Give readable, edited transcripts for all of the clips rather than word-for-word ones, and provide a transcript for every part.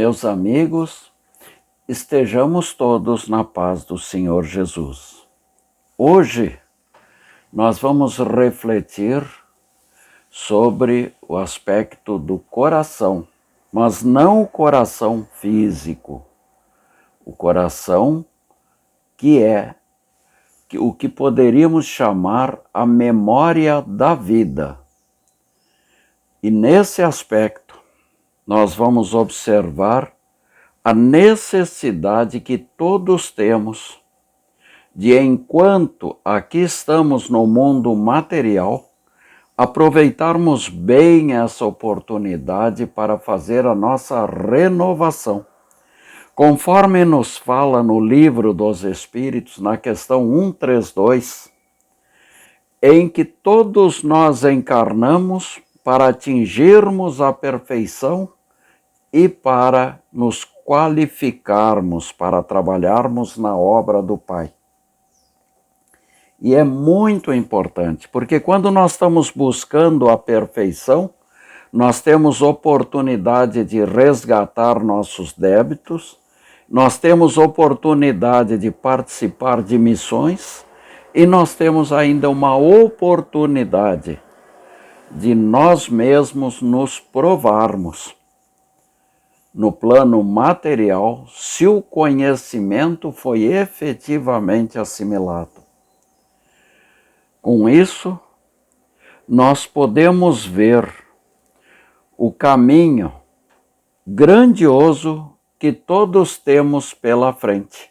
Meus amigos, estejamos todos na paz do Senhor Jesus. Hoje nós vamos refletir sobre o aspecto do coração, mas não o coração físico, o coração que é o que poderíamos chamar a memória da vida. E nesse aspecto, nós vamos observar a necessidade que todos temos de, enquanto aqui estamos no mundo material, aproveitarmos bem essa oportunidade para fazer a nossa renovação. Conforme nos fala no Livro dos Espíritos, na questão 132, em que todos nós encarnamos para atingirmos a perfeição e para nos qualificarmos para trabalharmos na obra do Pai. E é muito importante, porque quando nós estamos buscando a perfeição, nós temos oportunidade de resgatar nossos débitos, nós temos oportunidade de participar de missões e nós temos ainda uma oportunidade de nós mesmos nos provarmos no plano material se o conhecimento foi efetivamente assimilado. Com isso, nós podemos ver o caminho grandioso que todos temos pela frente.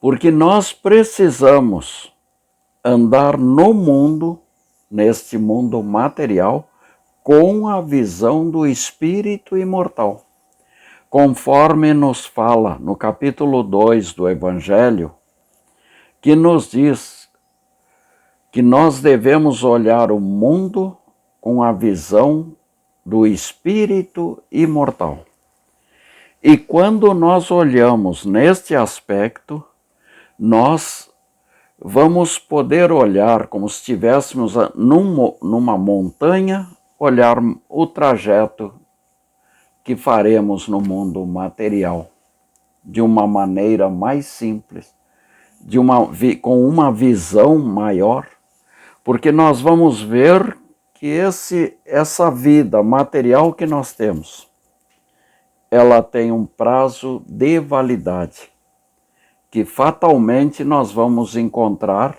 Porque nós precisamos andar no mundo, neste mundo material, com a visão do espírito imortal. Conforme nos fala no capítulo 2 do Evangelho, que nos diz que nós devemos olhar o mundo com a visão do espírito imortal. E quando nós olhamos neste aspecto, nós vamos poder olhar como se estivéssemos numa montanha, olhar o trajeto que faremos no mundo material de uma maneira mais simples, com uma visão maior, porque nós vamos ver que essa vida material que nós temos, ela tem um prazo de validade, que fatalmente nós vamos encontrar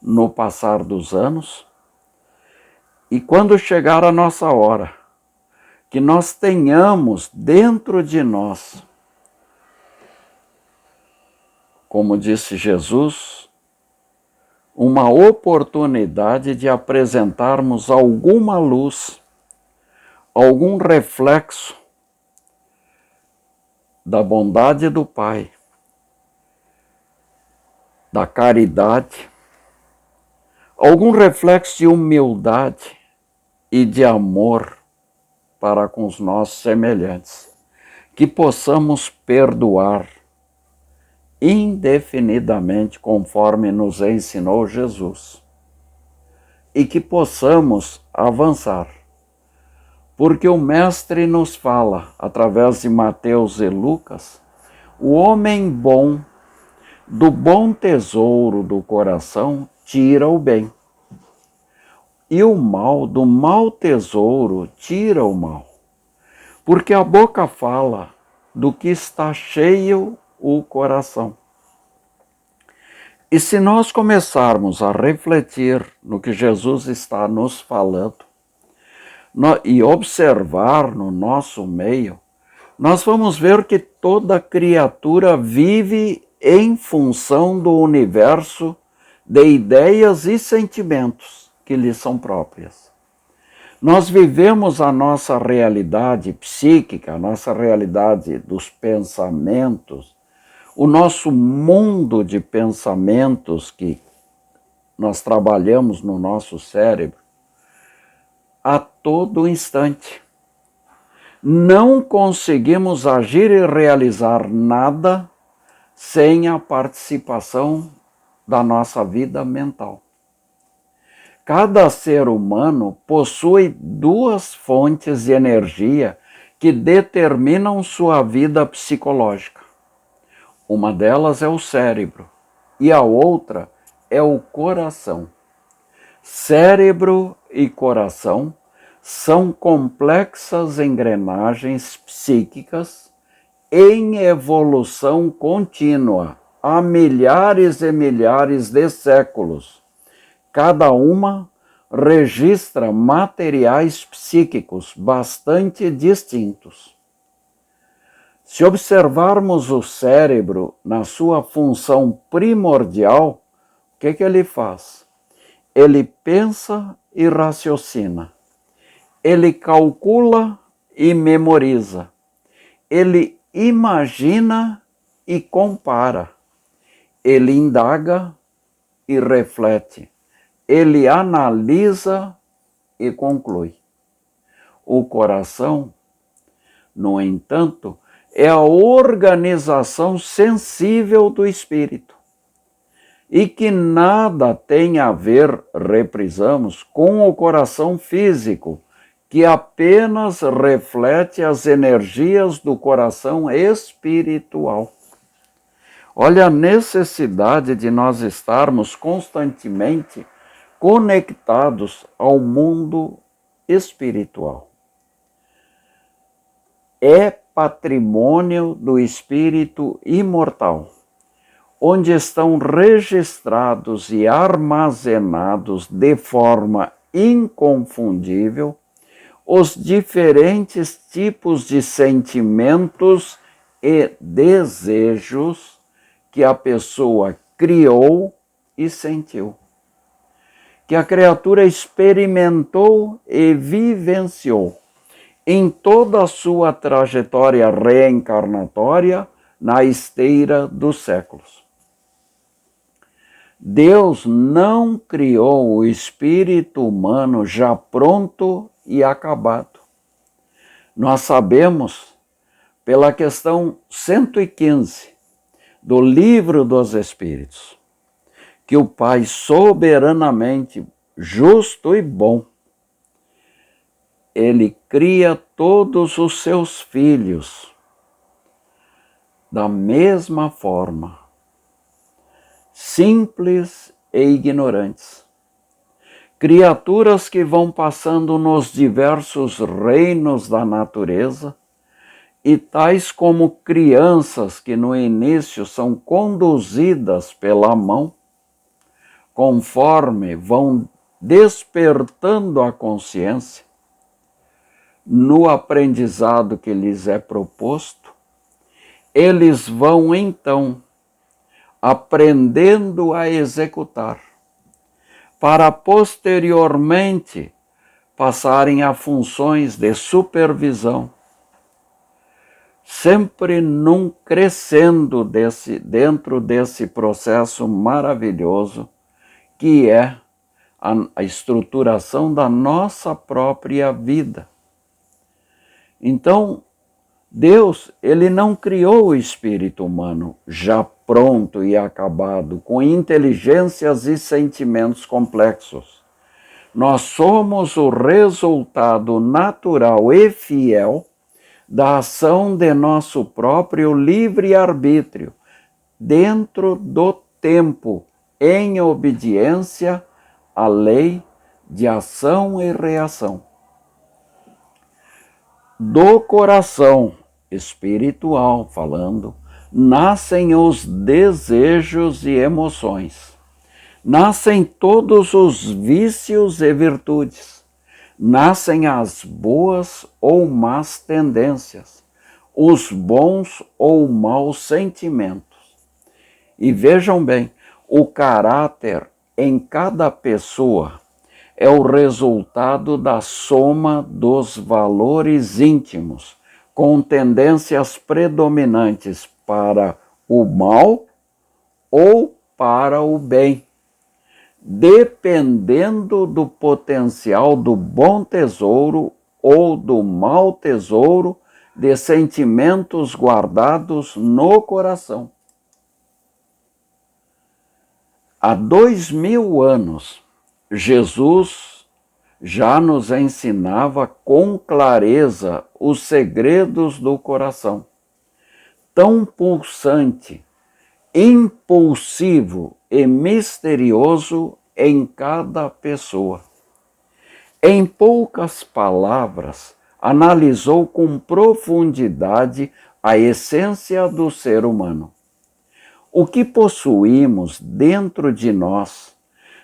no passar dos anos, e quando chegar a nossa hora, que nós tenhamos dentro de nós, como disse Jesus, uma oportunidade de apresentarmos alguma luz, algum reflexo da bondade do Pai, da caridade, algum reflexo de humildade e de amor para com os nossos semelhantes, que possamos perdoar indefinidamente conforme nos ensinou Jesus e que possamos avançar. Porque o Mestre nos fala, através de Mateus e Lucas, o homem bom, do bom tesouro do coração, tira o bem. E o mal, do mau tesouro, tira o mal. Porque a boca fala do que está cheio o coração. E se nós começarmos a refletir no que Jesus está nos falando, e observar no nosso meio, nós vamos ver que toda criatura vive em função do universo de ideias e sentimentos que lhe são próprias. Nós vivemos a nossa realidade psíquica, a nossa realidade dos pensamentos, o nosso mundo de pensamentos que nós trabalhamos no nosso cérebro, a todo instante. Não conseguimos agir e realizar nada sem a participação da nossa vida mental. Cada ser humano possui duas fontes de energia que determinam sua vida psicológica. Uma delas é o cérebro e a outra é o coração. Cérebro e coração são complexas engrenagens psíquicas em evolução contínua há milhares e milhares de séculos. Cada uma registra materiais psíquicos bastante distintos. Se observarmos o cérebro na sua função primordial, o que ele faz? Ele pensa e raciocina. Ele calcula e memoriza. Ele imagina e compara. Ele indaga e reflete. Ele analisa e conclui. O coração, no entanto, é a organização sensível do espírito e que nada tem a ver, reprisamos, com o coração físico, que apenas reflete as energias do coração espiritual. Olha a necessidade de nós estarmos constantemente conectados ao mundo espiritual. É patrimônio do espírito imortal, onde estão registrados e armazenados de forma inconfundível os diferentes tipos de sentimentos e desejos que a pessoa criou e sentiu, que a criatura experimentou e vivenciou em toda a sua trajetória reencarnatória na esteira dos séculos. Deus não criou o espírito humano já pronto e acabado. Nós sabemos, pela questão 115 do Livro dos Espíritos, que o Pai soberanamente justo e bom, ele cria todos os seus filhos da mesma forma, simples e ignorantes. Criaturas que vão passando nos diversos reinos da natureza, e tais como crianças que no início são conduzidas pela mão, conforme vão despertando a consciência, no aprendizado que lhes é proposto, eles vão então aprendendo a executar, para posteriormente passarem a funções de supervisão, sempre num crescendo dentro desse processo maravilhoso que é a estruturação da nossa própria vida. Então, Deus, ele não criou o espírito humano já pronto e acabado, com inteligências e sentimentos complexos. Nós somos o resultado natural e fiel da ação de nosso próprio livre-arbítrio, dentro do tempo, em obediência à lei de ação e reação. Do coração espiritual falando, nascem os desejos e emoções, nascem todos os vícios e virtudes, nascem as boas ou más tendências, os bons ou maus sentimentos. E vejam bem, o caráter em cada pessoa é o resultado da soma dos valores íntimos, com tendências predominantes para o mal ou para o bem, dependendo do potencial do bom tesouro ou do mau tesouro de sentimentos guardados no coração. Há 2000 anos, Jesus já nos ensinava com clareza os segredos do coração, tão pulsante, impulsivo e misterioso em cada pessoa. Em poucas palavras, analisou com profundidade a essência do ser humano. O que possuímos dentro de nós,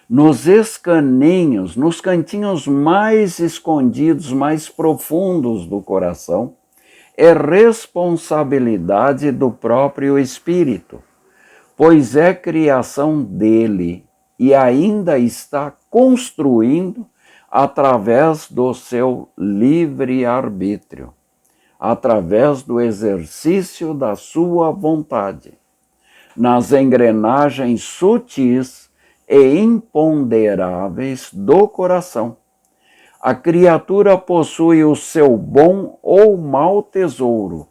nos escaninhos, nos cantinhos mais escondidos, mais profundos do coração, é responsabilidade do próprio Espírito, pois é criação dele e ainda está construindo através do seu livre-arbítrio, através do exercício da sua vontade, nas engrenagens sutis e imponderáveis do coração. A criatura possui o seu bom ou mau tesouro,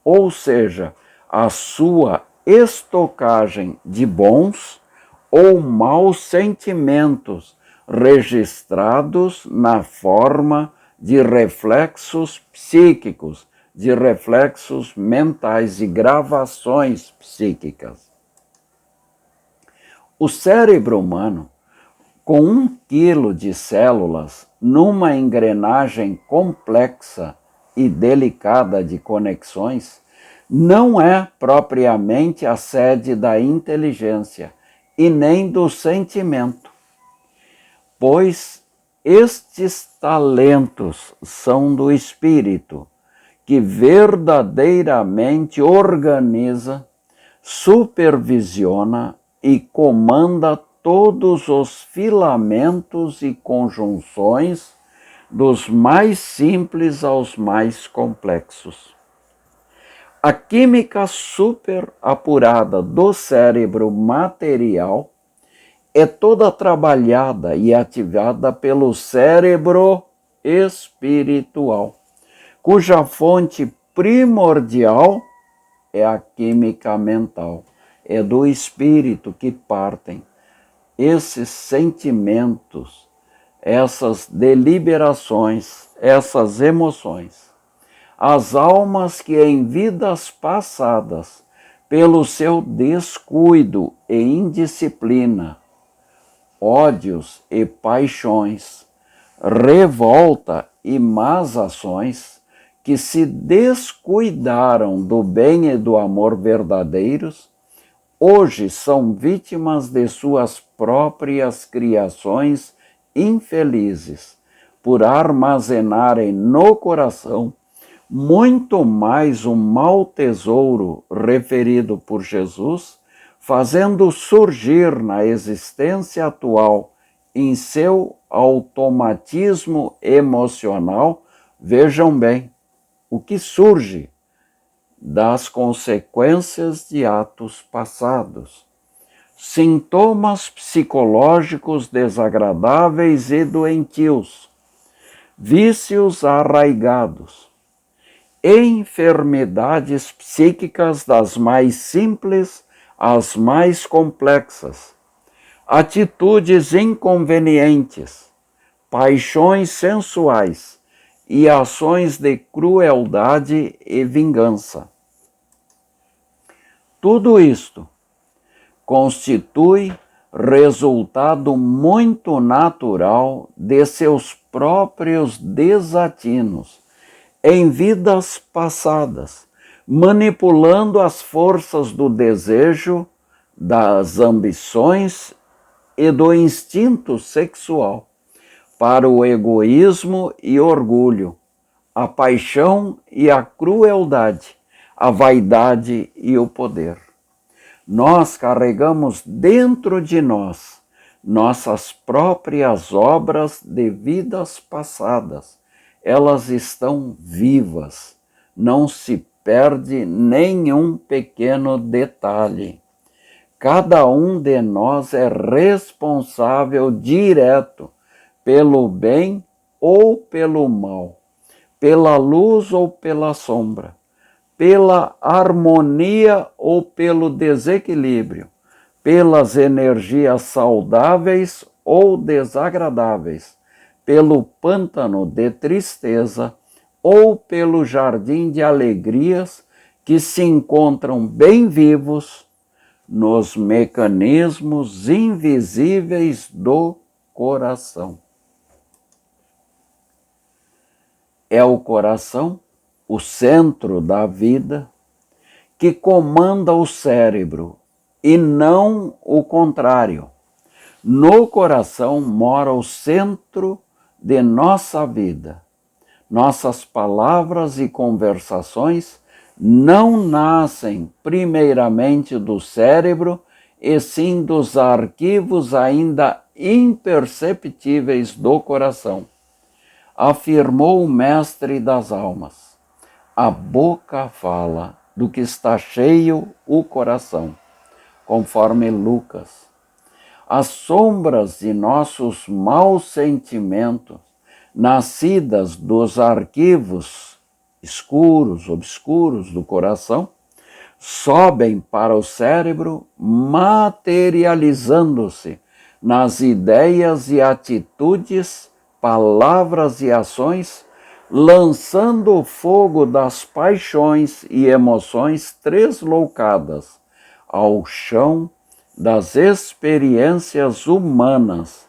ou seja, a sua estocagem de bons ou maus sentimentos registrados na forma de reflexos psíquicos, de reflexos mentais, de gravações psíquicas. O cérebro humano, com 1 quilo de células, numa engrenagem complexa e delicada de conexões, não é propriamente a sede da inteligência e nem do sentimento, pois estes talentos são do espírito, que verdadeiramente organiza, supervisiona e comanda todos os filamentos e conjunções, dos mais simples aos mais complexos. A química super apurada do cérebro material é toda trabalhada e ativada pelo cérebro espiritual, cuja fonte primordial é a química mental. É do espírito que partem esses sentimentos, essas deliberações, essas emoções. As almas que em vidas passadas, pelo seu descuido e indisciplina, ódios e paixões, revolta e más ações, que se descuidaram do bem e do amor verdadeiros, hoje são vítimas de suas próprias criações infelizes, por armazenarem no coração muito mais um mau tesouro referido por Jesus, fazendo surgir na existência atual, em seu automatismo emocional, vejam bem, o que surge das consequências de atos passados. Sintomas psicológicos desagradáveis e doentios, vícios arraigados, enfermidades psíquicas das mais simples às mais complexas, atitudes inconvenientes, paixões sensuais e ações de crueldade e vingança. Tudo isto constitui resultado muito natural de seus próprios desatinos em vidas passadas, manipulando as forças do desejo, das ambições e do instinto sexual para o egoísmo e orgulho, a paixão e a crueldade, a vaidade e o poder. Nós carregamos dentro de nós nossas próprias obras de vidas passadas. Elas estão vivas, não se perde nenhum pequeno detalhe. Cada um de nós é responsável direto pelo bem ou pelo mal, pela luz ou pela sombra, pela harmonia ou pelo desequilíbrio, pelas energias saudáveis ou desagradáveis, pelo pântano de tristeza ou pelo jardim de alegrias que se encontram bem vivos nos mecanismos invisíveis do coração. É o coração, o centro da vida, que comanda o cérebro e não o contrário. No coração mora o centro de nossa vida. Nossas palavras e conversações não nascem primeiramente do cérebro, e sim dos arquivos ainda imperceptíveis do coração. Afirmou o mestre das almas: a boca fala do que está cheio o coração, conforme Lucas. As sombras de nossos maus sentimentos, nascidas dos arquivos obscuros do coração, sobem para o cérebro, materializando-se nas ideias e atitudes, palavras e ações, lançando o fogo das paixões e emoções tresloucadas ao chão das experiências humanas.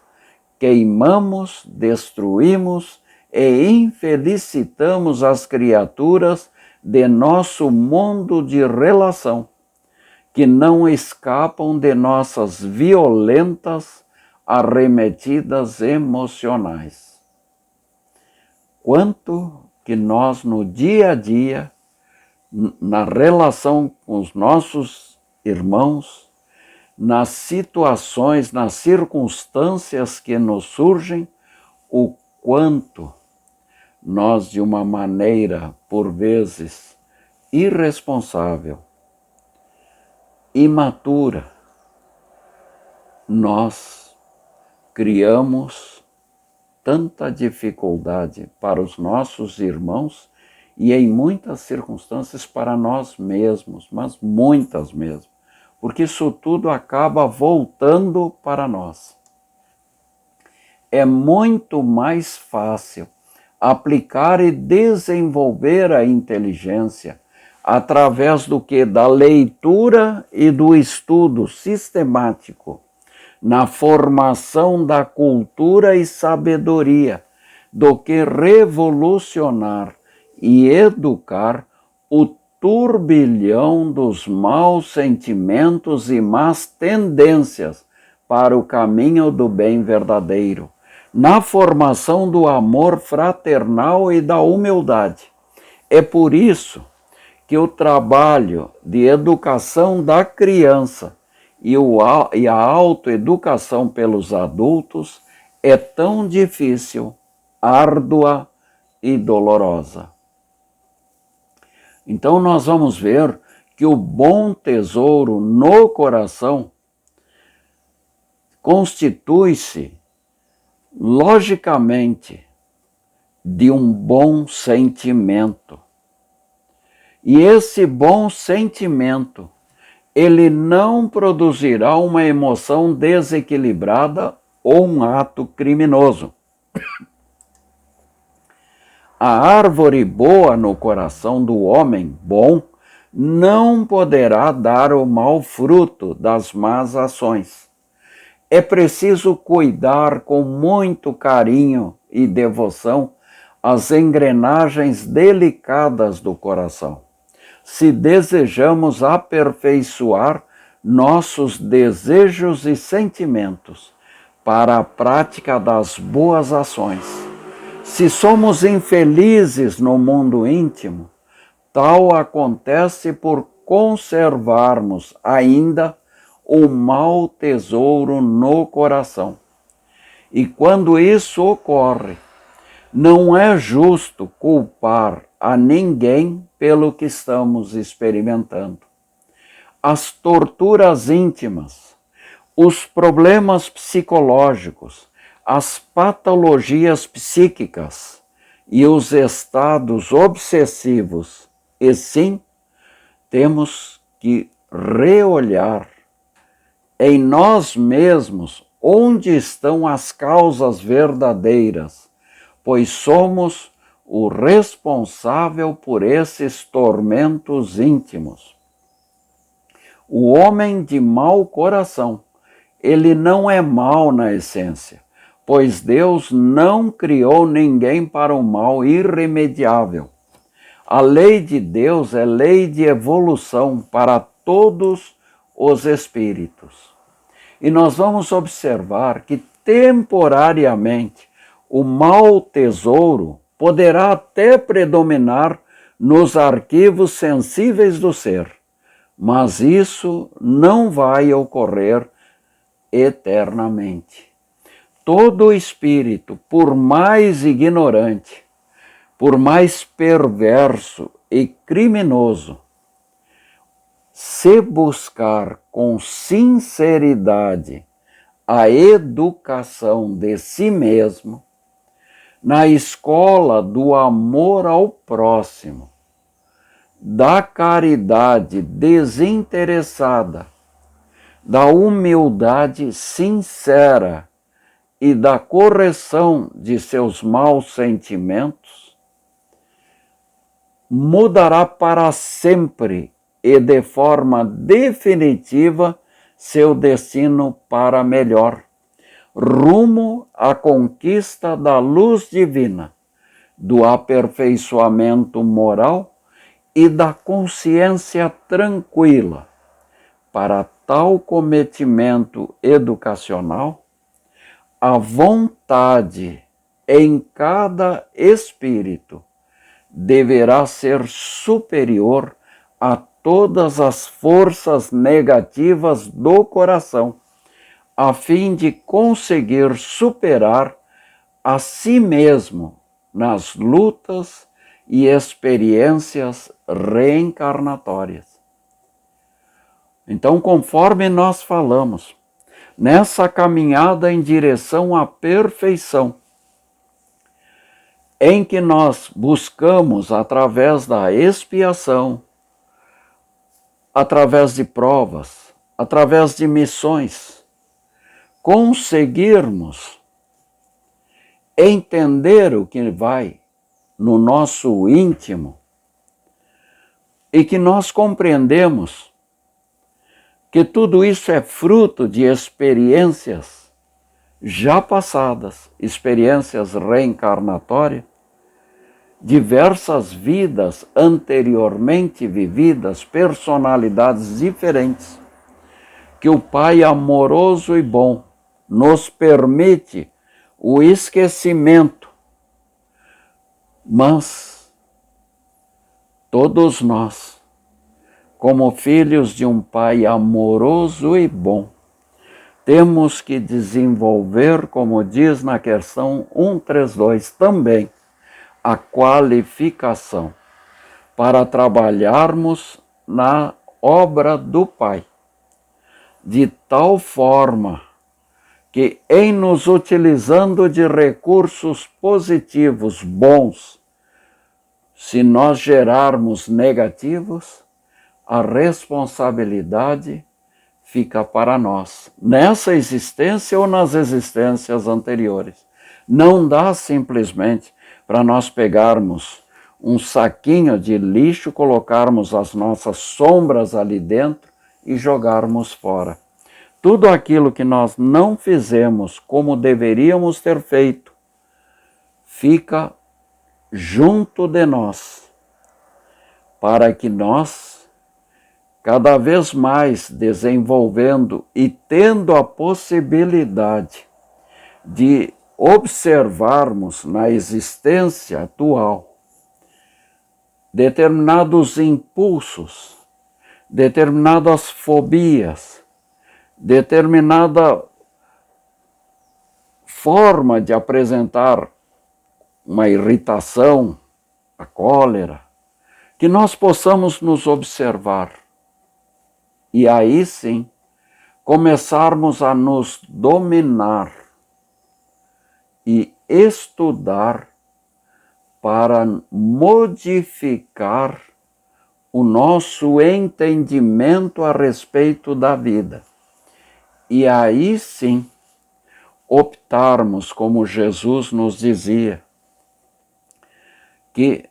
Queimamos, destruímos e infelicitamos as criaturas de nosso mundo de relação, que não escapam de nossas violentas arremetidas emocionais. Quanto que nós no dia a dia, na relação com os nossos irmãos, nas situações, nas circunstâncias que nos surgem, o quanto nós, de uma maneira, por vezes, irresponsável, imatura, nós criamos tanta dificuldade para os nossos irmãos e, em muitas circunstâncias, para nós mesmos, mas muitas mesmo, porque isso tudo acaba voltando para nós. É muito mais fácil aplicar e desenvolver a inteligência através do que? Da leitura e do estudo sistemático, na formação da cultura e sabedoria, do que revolucionar e educar o turbilhão dos maus sentimentos e más tendências para o caminho do bem verdadeiro, na formação do amor fraternal e da humildade. É por isso que o trabalho de educação da criança e a autoeducação pelos adultos é tão difícil, árdua e dolorosa. Então nós vamos ver que o bom tesouro no coração constitui-se, logicamente, de um bom sentimento. E esse bom sentimento, ele não produzirá uma emoção desequilibrada ou um ato criminoso. A árvore boa no coração do homem bom não poderá dar o mau fruto das más ações. É preciso cuidar com muito carinho e devoção as engrenagens delicadas do coração, se desejamos aperfeiçoar nossos desejos e sentimentos para a prática das boas ações. Se somos infelizes no mundo íntimo, tal acontece por conservarmos ainda o mau tesouro no coração. E quando isso ocorre, não é justo culpar a ninguém pelo que estamos experimentando. As torturas íntimas, os problemas psicológicos, as patologias psíquicas e os estados obsessivos, e sim, temos que reolhar em nós mesmos onde estão as causas verdadeiras, pois somos o responsável por esses tormentos íntimos. O homem de mau coração, ele não é mau na essência, pois Deus não criou ninguém para o mal irremediável. A lei de Deus é lei de evolução para todos os espíritos. E nós vamos observar que temporariamente o mau tesouro poderá até predominar nos arquivos sensíveis do ser, mas isso não vai ocorrer eternamente. Todo espírito, por mais ignorante, por mais perverso e criminoso, se buscar com sinceridade a educação de si mesmo, na escola do amor ao próximo, da caridade desinteressada, da humildade sincera e da correção de seus maus sentimentos, mudará para sempre e de forma definitiva seu destino para melhor, rumo à conquista da luz divina, do aperfeiçoamento moral e da consciência tranquila. Para tal cometimento educacional, a vontade em cada espírito deverá ser superior a todas as forças negativas do coração, a fim de conseguir superar a si mesmo nas lutas e experiências reencarnatórias. Então, conforme nós falamos, nessa caminhada em direção à perfeição, em que nós buscamos, através da expiação, através de provas, através de missões, conseguirmos entender o que vai no nosso íntimo e que nós compreendemos que tudo isso é fruto de experiências já passadas, experiências reencarnatórias, diversas vidas anteriormente vividas, personalidades diferentes, que o Pai amoroso e bom nos permite o esquecimento, mas todos nós, como filhos de um Pai amoroso e bom, temos que desenvolver, como diz na questão 132 também, a qualificação para trabalharmos na obra do Pai, de tal forma que, em nos utilizando de recursos positivos, bons, se nós gerarmos negativos, a responsabilidade fica para nós, nessa existência ou nas existências anteriores. Não dá simplesmente para nós pegarmos um saquinho de lixo, colocarmos as nossas sombras ali dentro e jogarmos fora. Tudo aquilo que nós não fizemos como deveríamos ter feito, fica junto de nós, para que nós, cada vez mais desenvolvendo e tendo a possibilidade de observarmos na existência atual determinados impulsos, determinadas fobias, determinada forma de apresentar uma irritação, a cólera, que nós possamos nos observar e aí sim começarmos a nos dominar e estudar para modificar o nosso entendimento a respeito da vida. E aí sim optarmos, como Jesus nos dizia, que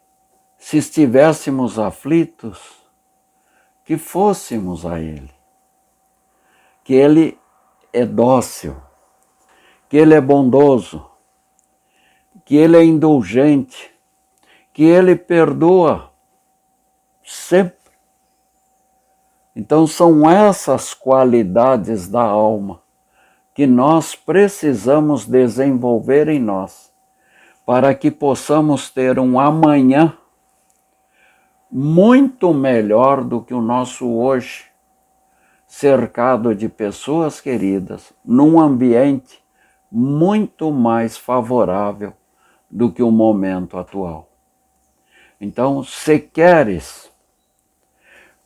se estivéssemos aflitos, que fôssemos a Ele, que Ele é dócil, que Ele é bondoso, que Ele é indulgente, que Ele perdoa sempre. Então são essas qualidades da alma que nós precisamos desenvolver em nós, para que possamos ter um amanhã muito melhor do que o nosso hoje, cercado de pessoas queridas, num ambiente muito mais favorável do que o momento atual. Então, se queres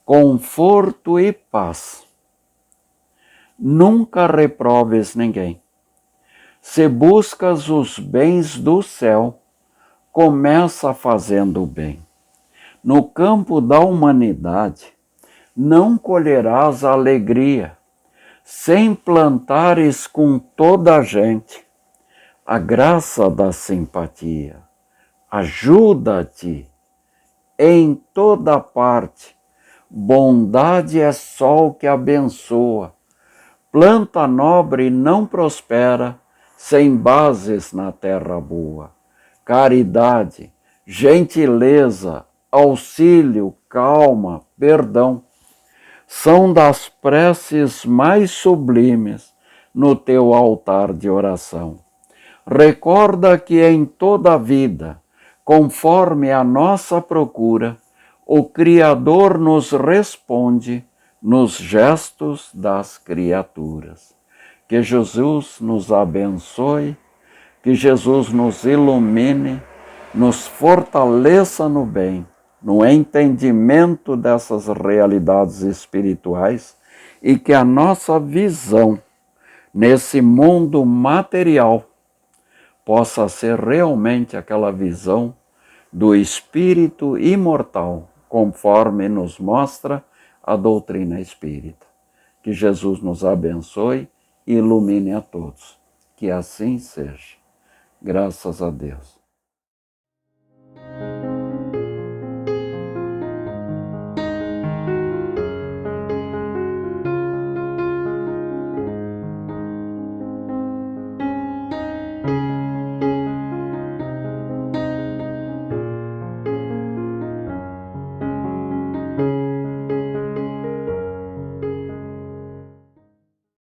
conforto e paz, nunca reproves ninguém. Se buscas os bens do céu, começa fazendo o bem. No campo da humanidade, não colherás alegria, sem plantares com toda a gente a graça da simpatia. Ajuda-te em toda parte. Bondade é sol que abençoa. Planta nobre não prospera sem bases na terra boa. Caridade, gentileza, auxílio, calma, perdão, são das preces mais sublimes no teu altar de oração. Recorda que em toda a vida, conforme a nossa procura, o Criador nos responde nos gestos das criaturas. Que Jesus nos abençoe, que Jesus nos ilumine, nos fortaleça no bem, no entendimento dessas realidades espirituais e que a nossa visão nesse mundo material possa ser realmente aquela visão do espírito imortal, conforme nos mostra a doutrina espírita. Que Jesus nos abençoe e ilumine a todos. Que assim seja. Graças a Deus.